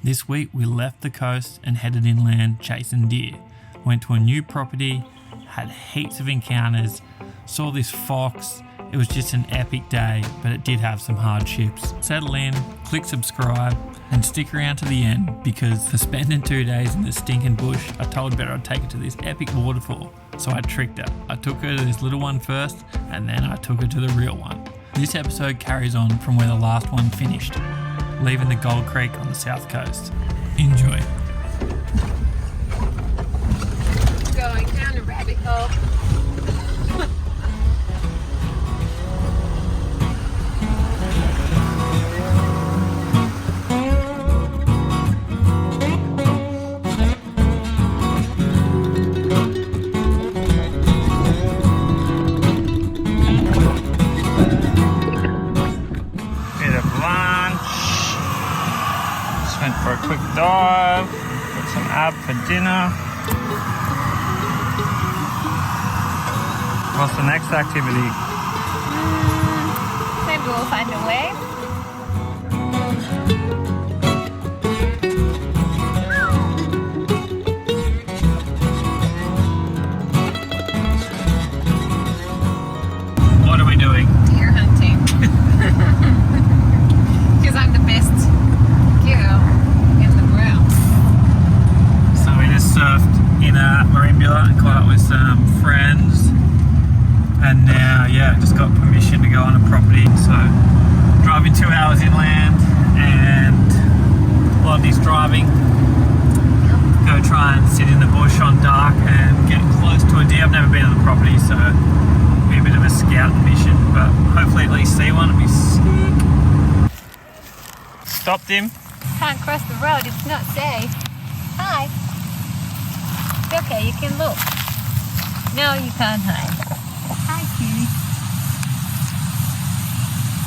This week we left the coast and headed inland chasing deer. Went to a new property, had heaps of encounters, saw this fox. It was just an epic day, but it did have some hardships. Settle in, click subscribe, and stick around to the end, because for spending 2 days in the stinking bush, I told Beda I'd take her to this epic waterfall. So I tricked her. I took her to this little one first, and then I took her to the real one. This episode carries on from where the last one finished, leaving the Gold Creek on the south coast. Enjoy. Going down a rabbit hole. For a quick dive, got some ab for dinner. What's the next activity? Maybe we'll find a way. What are we doing? Deer hunting. Because I'm the best girl in the world. So we just surfed in Merimbula and caught up with some friends, and now just got permission to go on a property, so driving 2 hours inland, and a lot of this driving, go try and sit in the bush on dark and get close to a deer. I've never been on the property, so it'll be a bit of a scout mission, but hopefully at least see one. It'll be sick. Stopped him. Can't cross the road, it's not safe. Hi. It's okay, you can look. No, you can't hide. Hi, cutie.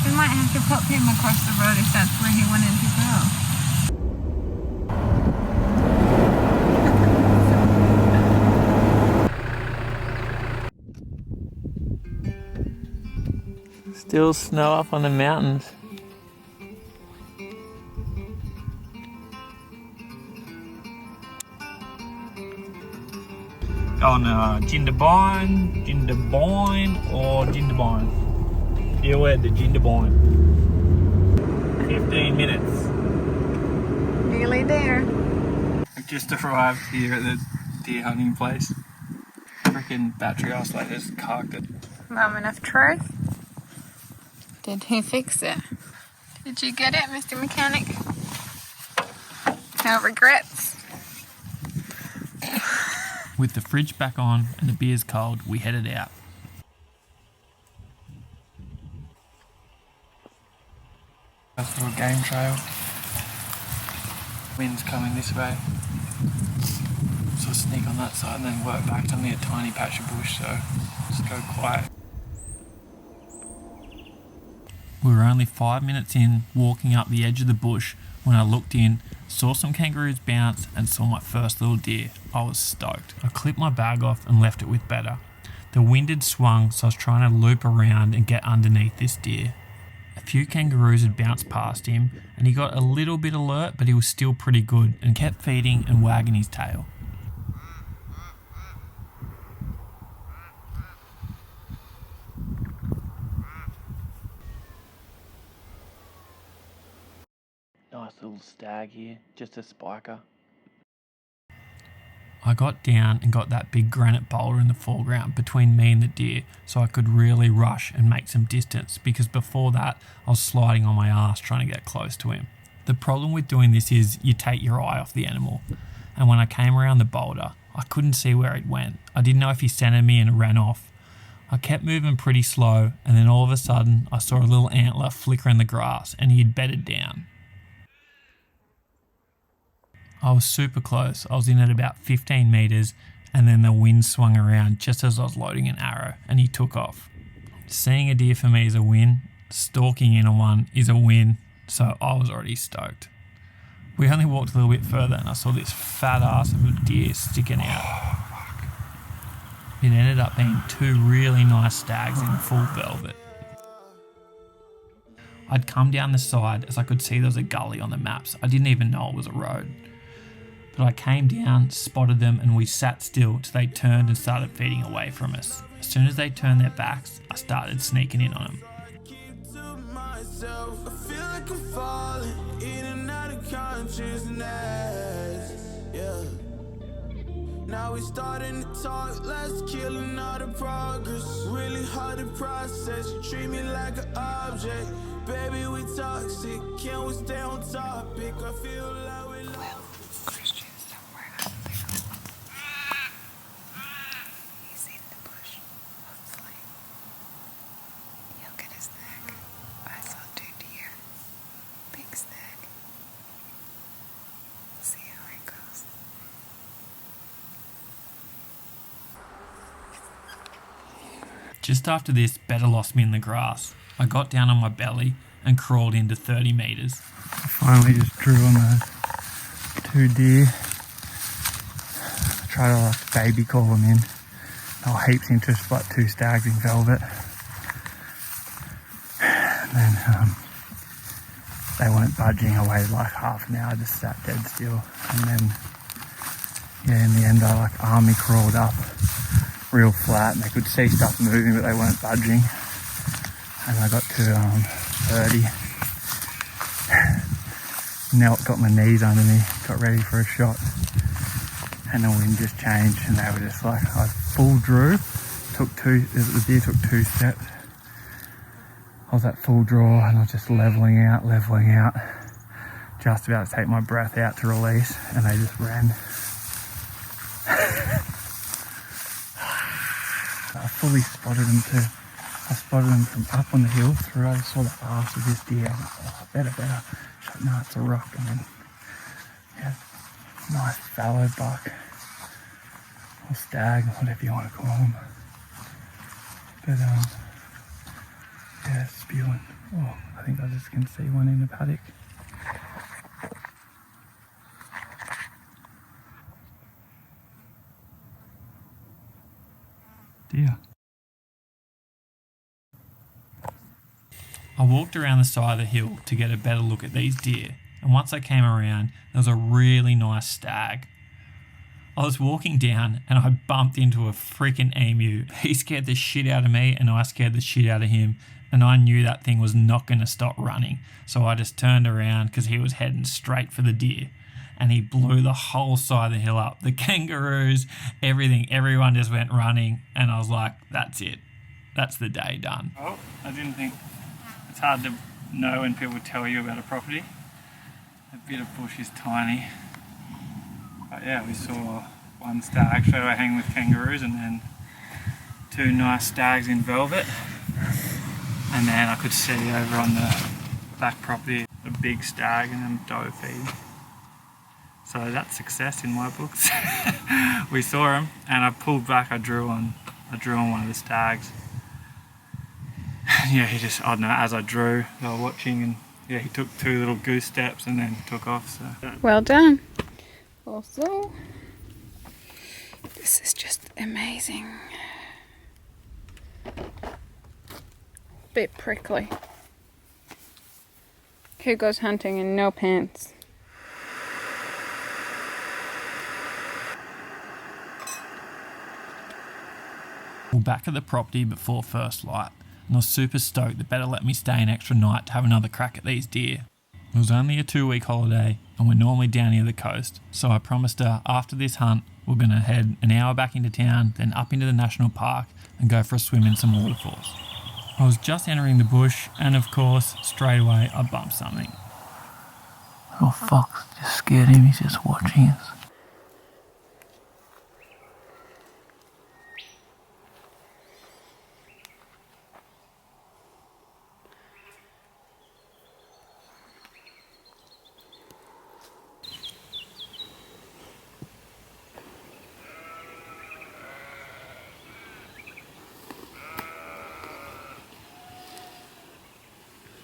We might have to pop him across the road if that's where he wanted to go. Still snow up on the mountains. On Jindabyne or Jindabyne. You went to Jindabyne. 15 minutes. Nearly there. I've just arrived here at the deer hunting place. Freaking battery isolator's carked it. Moment of truth. Did he fix it? Did you get it, Mr. Mechanic? No regrets. With the fridge back on and the beers cold, we headed out. That's a little game trail. Wind's coming this way. So I sneak on that side and then work back to only a tiny patch of bush, so just go quiet. We were only 5 minutes in, walking up the edge of the bush, when I looked in, saw some kangaroos bounce, and saw my first little deer. I was stoked. I clipped my bag off and left it with Beda. The wind had swung, so I was trying to loop around and get underneath this deer. A few kangaroos had bounced past him, and he got a little bit alert, but he was still pretty good and kept feeding and wagging his tail. Nice little stag here, just a spiker. I got down and got that big granite boulder in the foreground between me and the deer, so I could really rush and make some distance, because before that I was sliding on my ass trying to get close to him. The problem with doing this is you take your eye off the animal, and when I came around the boulder I couldn't see where it went. I didn't know if he scented me and ran off. I kept moving pretty slow, and then all of a sudden I saw a little antler flicker in the grass and he had bedded down. I was super close. I was in at about 15 metres, and then the wind swung around just as I was loading an arrow and he took off. Seeing a deer for me is a win. Stalking in on one is a win, so I was already stoked. We only walked a little bit further and I saw this fat ass of a deer sticking out. It ended up being two really nice stags in full velvet. I'd come down the side as I could see there was a gully on the maps. I didn't even know it was a road. But I came down, spotted them, and we sat still till they turned and started feeding away from us. As soon as they turned their backs, I started sneaking in on them. Now we starting to talk, let's kill another progress. Really hard to process, you treat me like an object. Baby, we toxic, can we stay on topic? I feel like we Christian somewhere out there. He's in the bush, mostly. Look at his neck. I saw 2 deer. Big stag. See how it goes. Just after this, Beda lost me in the grass. I got down on my belly and crawled into 30 metres. I finally just drew on those 2 deer. I tried to baby call them in. They were heaps interest, but 2 stags in velvet. And then they weren't budging. I waited like half an hour, just sat dead still. And then, yeah, in the end I army crawled up real flat and they could see stuff moving but they weren't budging. And I got to 30. Knelt, got my knees under me, got ready for a shot. And the wind just changed and they were just like, I full drew, the deer took 2 steps. I was at full draw and I was just levelling out, just about to take my breath out to release and they just ran. I fully spotted them too. I spotted them from up on the hill through. I saw the arse of this deer. I was like, oh, better. Shot, no, it's a rock. And then, yeah, nice fallow buck. Or stag, whatever you want to call them. But, yeah, spewing. Oh, I think I just can see one in the paddock. Deer. I walked around the side of the hill to get a better look at these deer, and once I came around, there was a really nice stag. I was walking down and I bumped into a freaking emu. He scared the shit out of me and I scared the shit out of him, and I knew that thing was not going to stop running, so I just turned around because he was heading straight for the deer. And he blew the whole side of the hill up. The kangaroos, everyone just went running, and I was like, that's it. That's the day done. Oh, I didn't think... It's hard to know when people tell you about a property. A bit of bush is tiny. But yeah, we saw 1 stag straight away hanging with kangaroos, and then 2 nice stags in velvet. And then I could see over on the back property a big stag and then doe feeding. So that's success in my books. We saw him and I pulled back, I drew on one of the stags. Yeah, he just, I don't know, as I drew, they were watching, and yeah, he took 2 little goose steps and then took off. So Well done. Also, this is just amazing. Bit prickly. Who goes hunting in no pants? we're back at the property before first light, and I was super stoked that Beda let me stay an extra night to have another crack at these deer. It was only a 2-week holiday and we're normally down near the coast, so I promised her after this hunt we're going to head an hour back into town, then up into the national park and go for a swim in some waterfalls. I was just entering the bush and of course straight away I bumped something. Oh fuck, just scared him, he's just watching us.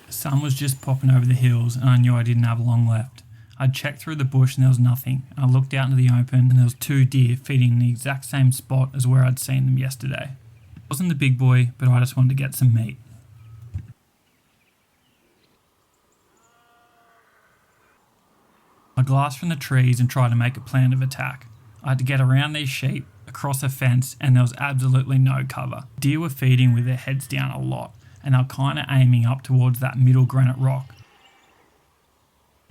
The sun was just popping over the hills and I knew I didn't have long left. I'd checked through the bush and there was nothing. I looked out into the open and there was 2 deer feeding in the exact same spot as where I'd seen them yesterday. It wasn't the big boy, but I just wanted to get some meat. I glassed from the trees and tried to make a plan of attack. I had to get around these sheep, across a fence, and there was absolutely no cover. Deer were feeding with their heads down a lot, and they were kind of aiming up towards that middle granite rock.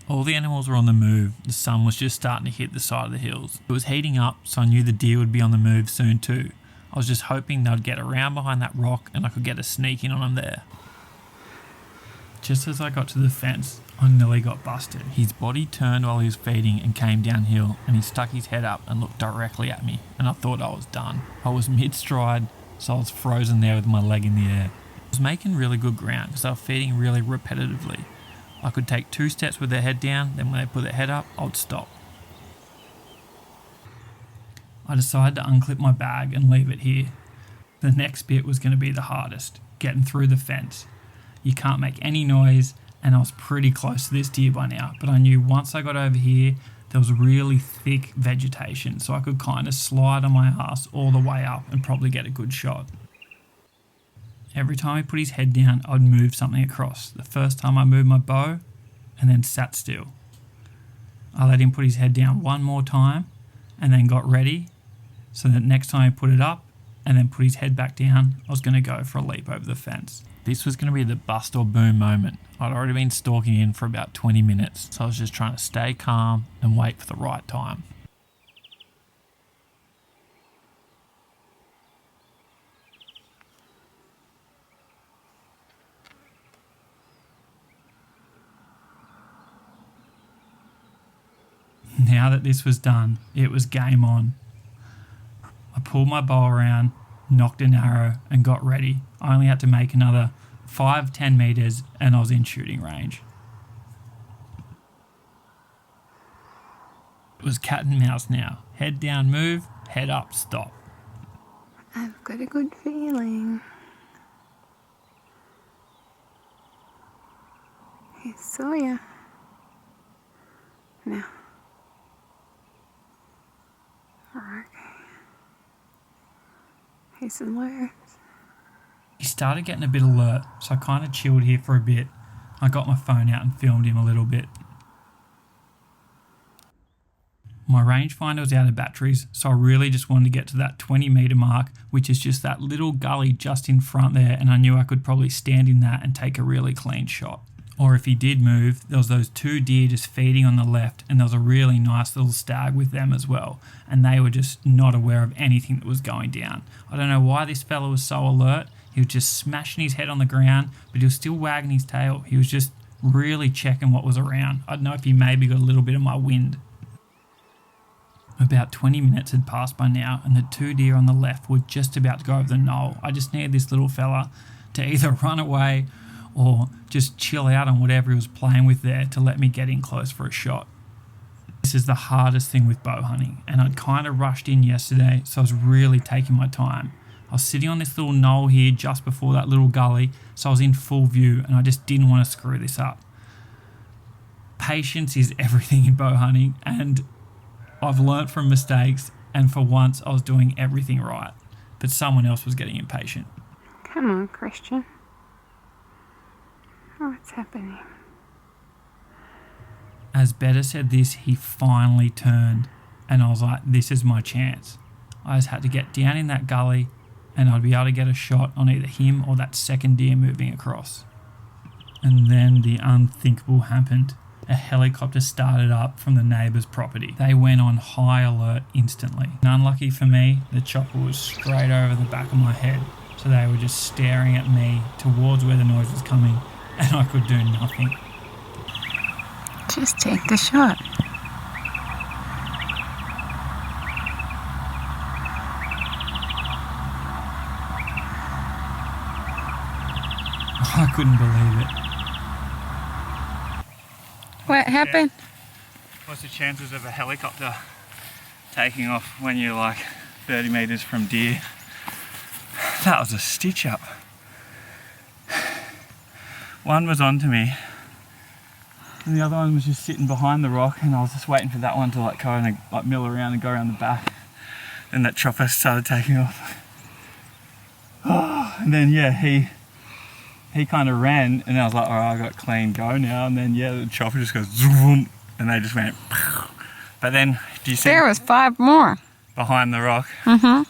All the animals were on the move. The sun was just starting to hit the side of the hills. It was heating up, so I knew the deer would be on the move soon too. I was just hoping they'd get around behind that rock and I could get a sneak in on them there. Just as I got to the fence, I nearly got busted. His body turned while he was feeding and came downhill, and he stuck his head up and looked directly at me, and I thought I was done. I was mid-stride, so I was frozen there with my leg in the air. I was making really good ground because I was feeding really repetitively. I could take 2 steps with their head down, then when they put their head up, I'd stop. I decided to unclip my bag and leave it here. The next bit was going to be the hardest, getting through the fence. You can't make any noise, and I was pretty close to this deer by now, but I knew once I got over here, there was really thick vegetation, so I could kind of slide on my ass all the way up and probably get a good shot. Every time he put his head down, I'd move something across. The first time I moved my bow, and then sat still. I let him put his head down one more time, and then got ready, so that next time he put it up, and then put his head back down, I was going to go for a leap over the fence. This was going to be the bust or boom moment. I'd already been stalking in for about 20 minutes, so I was just trying to stay calm and wait for the right time. Now that this was done, it was game on. I pulled my bow around, knocked an arrow, and got ready. I only had to make another 5-10 meters and I was in shooting range. It was cat and mouse now. Head down, move, head up, stop. I've got a good feeling. He saw ya. Now. Okay. He's alert. He started getting a bit alert, so I kind of chilled here for a bit. I got my phone out and filmed him a little bit. My rangefinder was out of batteries, so I really just wanted to get to that 20 metre mark, which is just that little gully just in front there, and I knew I could probably stand in that and take a really clean shot. Or if he did move, there was those 2 deer just feeding on the left, and there was a really nice little stag with them as well, and they were just not aware of anything that was going down. I don't know why this fella was so alert. He was just smashing his head on the ground, but he was still wagging his tail. He was just really checking what was around. I don't know if he maybe got a little bit of my wind. About 20 minutes had passed by now, and the 2 deer on the left were just about to go over the knoll. I just needed this little fella to either run away or just chill out on whatever he was playing with there to let me get in close for a shot. This is the hardest thing with bow hunting, and I'd kind of rushed in yesterday, so I was really taking my time. I was sitting on this little knoll here just before that little gully, so I was in full view, and I just didn't want to screw this up. Patience is everything in bow hunting, and I've learnt from mistakes, and for once I was doing everything right, but someone else was getting impatient. Come on, Christian. What's happening? As Beda said this, he finally turned, and I was like, this is my chance. I just had to get down in that gully, and I'd be able to get a shot on either him or that second deer moving across. And then the unthinkable happened. A helicopter started up from the neighbour's property. They went on high alert instantly. And unlucky for me, the chopper was straight over the back of my head, so they were just staring at me towards where the noise was coming, and I could do nothing. Just take the shot. I couldn't believe it. What happened? What's the chances of a helicopter taking off when you're like 30 metres from deer? That was a stitch up. One was onto me, and the other one was just sitting behind the rock, and I was just waiting for that one to like go and like mill around and go around the back. Then that chopper started taking off. Oh, and then yeah, he kind of ran, and I was like, all right, I got clean go now. And then yeah, the chopper just goes zoom, and they just went. But then, do you see? There was 5 more. Behind the rock. Mm-hmm.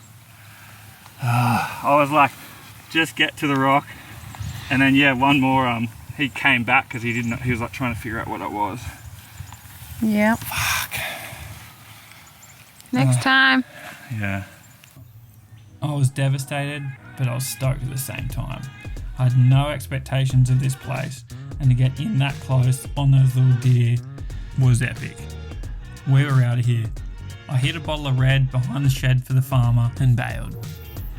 I was like, just get to the rock, and then yeah, one more. He came back because he didn't. He was like trying to figure out what it was. Yeah. Fuck. Next time. Yeah. I was devastated, but I was stoked at the same time. I had no expectations of this place, and to get in that close on those little deer was epic. We were out of here. I hid a bottle of red behind the shed for the farmer and bailed.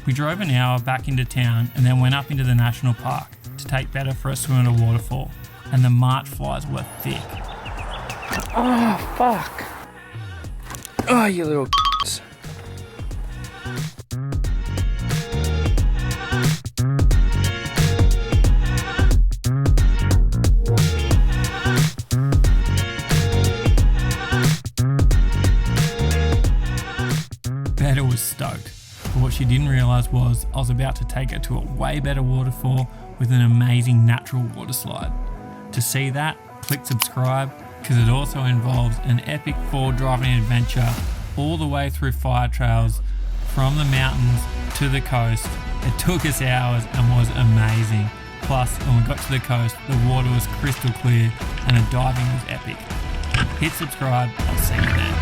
We drove an hour back into town and then went up into the national park to take Beda for a swim at a waterfall, and the march flies were thick. Oh, fuck. Oh, you little Beda was stoked, but what she didn't realise was I was about to take her to a way better waterfall with an amazing natural water slide. To see that, click subscribe, because it also involves an epic forward driving adventure all the way through fire trails from the mountains to the coast. It took us hours and was amazing. Plus, when we got to the coast, the water was crystal clear and the diving was epic. Hit subscribe, I'll see you then.